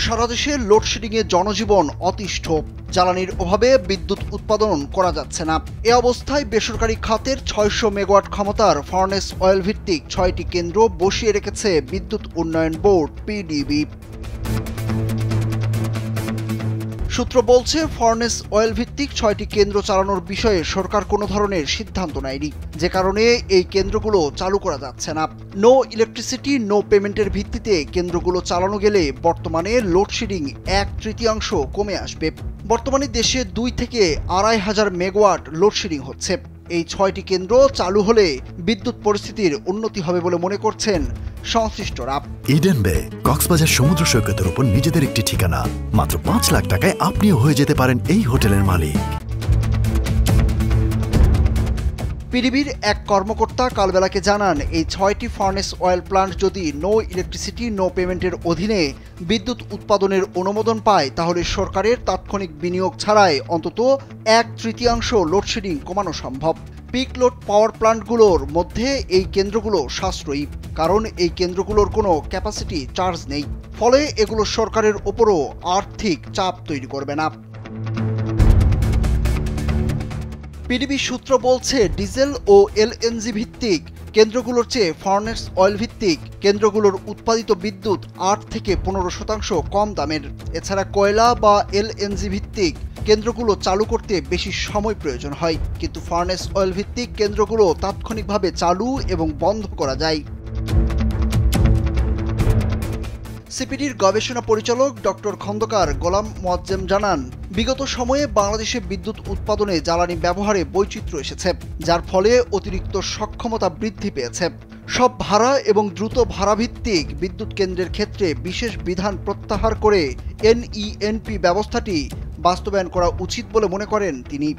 সারা দেশে লোডশেডিংয়ে জনজীবন অতিষ্ঠ। জ্বালানির অভাবে বিদ্যুৎ উৎপাদন করা যাচ্ছে না। এ অবস্থায় বেসরকারি খাতের ৬০০ মেগাওয়াট ক্ষমতার ফার্নেস অয়েল ভিত্তিক ৬টি কেন্দ্র বসিয়ে রেখেছে বিদ্যুৎ উন্নয়ন বোর্ড পিডিবি। সূত্র বলছে, ফার্নেস অয়েল ভিত্তিক ৬টি কেন্দ্র চালানোর বিষয়ে সরকার কোনো ধরনের সিদ্ধান্ত নেয়নি, যে কারণে এই কেন্দ্রগুলো চালু করা যাচ্ছে না। নো ইলেকট্রিসিটি নো পেমেন্টের ভিত্তিতে কেন্দ্রগুলো চালানো গেলে বর্তমানে লোডশেডিং ১/৩ কমে আসবে। বর্তমানে দেশে ২ থেকে ২৫০০ মেগাওয়াট লোডশেডিং হচ্ছে। এই ৬টি কেন্দ্র চালু হলে বিদ্যুৎ পরিস্থিতির উন্নতি হবে বলে মনে করছেন সংশ্লিষ্টরা। ইডেন বে কক্সবাজার সমুদ্র সৈকতের উপর নিজেদের একটি ঠিকানা। মাত্র ৫ লাখ টাকায় আপনিও হয়ে যেতে পারেন এই হোটেলের মালিক। পিডিবির এক কর্মকর্তা কালবেলাকে জানান, এই 6টি ফার্নেস অয়েল প্লান্ট যদি নো ইলেকট্রিসিটি নো পেমেন্টের অধীনে বিদ্যুৎ উৎপাদনের অনুমোদন পায়, তাহলে সরকারের তাৎক্ষণিক বিনিয়োগ ছাড়াই অন্তত ১/৩ লোডশেডিং কমানো সম্ভব। পিক লোড পাওয়ার প্লান্টগুলোর মধ্যে এই কেন্দ্রগুলো সাশ্রয়ী, কারণ এই কেন্দ্রগুলোর কোনো ক্যাপাসিটি চার্জ নেই। ফলে এগুলো সরকারের ওপরও আর্থিক চাপ তৈরি করবে না। পিডিবি সূত্র বলছে, ডিজেল ও এলএনজি ভিত্তিক কেন্দ্রগুলোর চেয়ে ফার্নেস অয়েল ভিত্তিক কেন্দ্রগুলোর উৎপাদিত বিদ্যুৎ ৮ থেকে ১৫% কম দামের। এছাড়া কয়লা বা এলএনজি ভিত্তিক কেন্দ্রগুলো চালু করতে বেশি সময় প্রয়োজন হয়, কিন্তু ফার্নেস অয়েল ভিত্তিক কেন্দ্রগুলো তাৎক্ষণিকভাবে চালু এবং বন্ধ করা যায়। সিপিডির গবেষণা পরিচালক ডক্টর খন্দকার গোলাম মোয়াজ্জেম জানান, বিগত সময়ে বাংলাদেশে বিদ্যুৎ উৎপাদনে জ্বালানি ব্যবহারে বৈচিত্র্য এসেছে, যার ফলে অতিরিক্ত সক্ষমতা বৃদ্ধি পেয়েছে। সব ভাড়া এবং দ্রুত ভাড়াভিত্তিক বিদ্যুৎ কেন্দ্রের ক্ষেত্রে বিশেষ বিধান প্রত্যাহার করে এনইএনপি ব্যবস্থাটি বাস্তবায়ন করা উচিত বলে মনে করেন তিনি।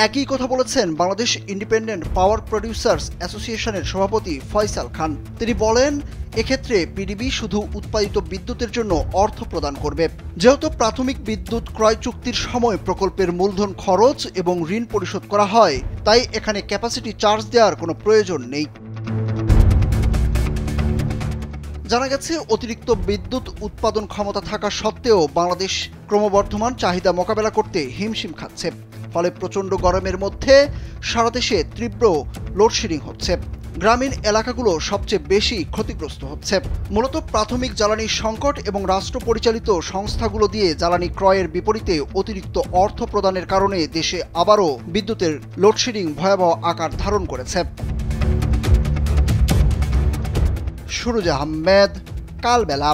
একই কথা বলেছেন বাংলাদেশ ইন্ডিপেন্ডেন্ট পাওয়ার প্রডিউসার্স অ্যাসোসিয়েশনের সভাপতি ফয়সাল খান। তিনি বলেন, এক্ষেত্রে পিডিবি শুধু উৎপাদিত বিদ্যুতের জন্য অর্থ প্রদান করবে। যেহেতু প্রাথমিক বিদ্যুৎ ক্রয় চুক্তির সময় প্রকল্পের মূলধন খরচ এবং ঋণ পরিশোধ করা হয়, তাই এখানে ক্যাপাসিটি চার্জ দেওয়ার কোনো প্রয়োজন নেই। জানা গেছে, অতিরিক্ত বিদ্যুৎ উৎপাদন ক্ষমতা থাকা সত্ত্বেও বাংলাদেশ ক্রমবর্ধমান চাহিদা মোকাবেলা করতে হিমশিম খাচ্ছে। ফলে প্রচণ্ড গরমের মধ্যে সারা দেশে তীব্র লোডশেডিং হচ্ছে। গ্রামীণ এলাকাগুলো সবচেয়ে বেশি ক্ষতিগ্রস্ত হচ্ছে। মূলত প্রাথমিক জ্বালানি সংকট এবং রাষ্ট্র পরিচালিত সংস্থাগুলো দিয়ে জ্বালানি ক্রয়ের বিপরীতে অতিরিক্ত অর্থ প্রদানের কারণে দেশে আবারও বিদ্যুতের লোডশেডিং ভয়াবহ আকার ধারণ করেছে। সুরুজ আহমেদ, কালবেলা।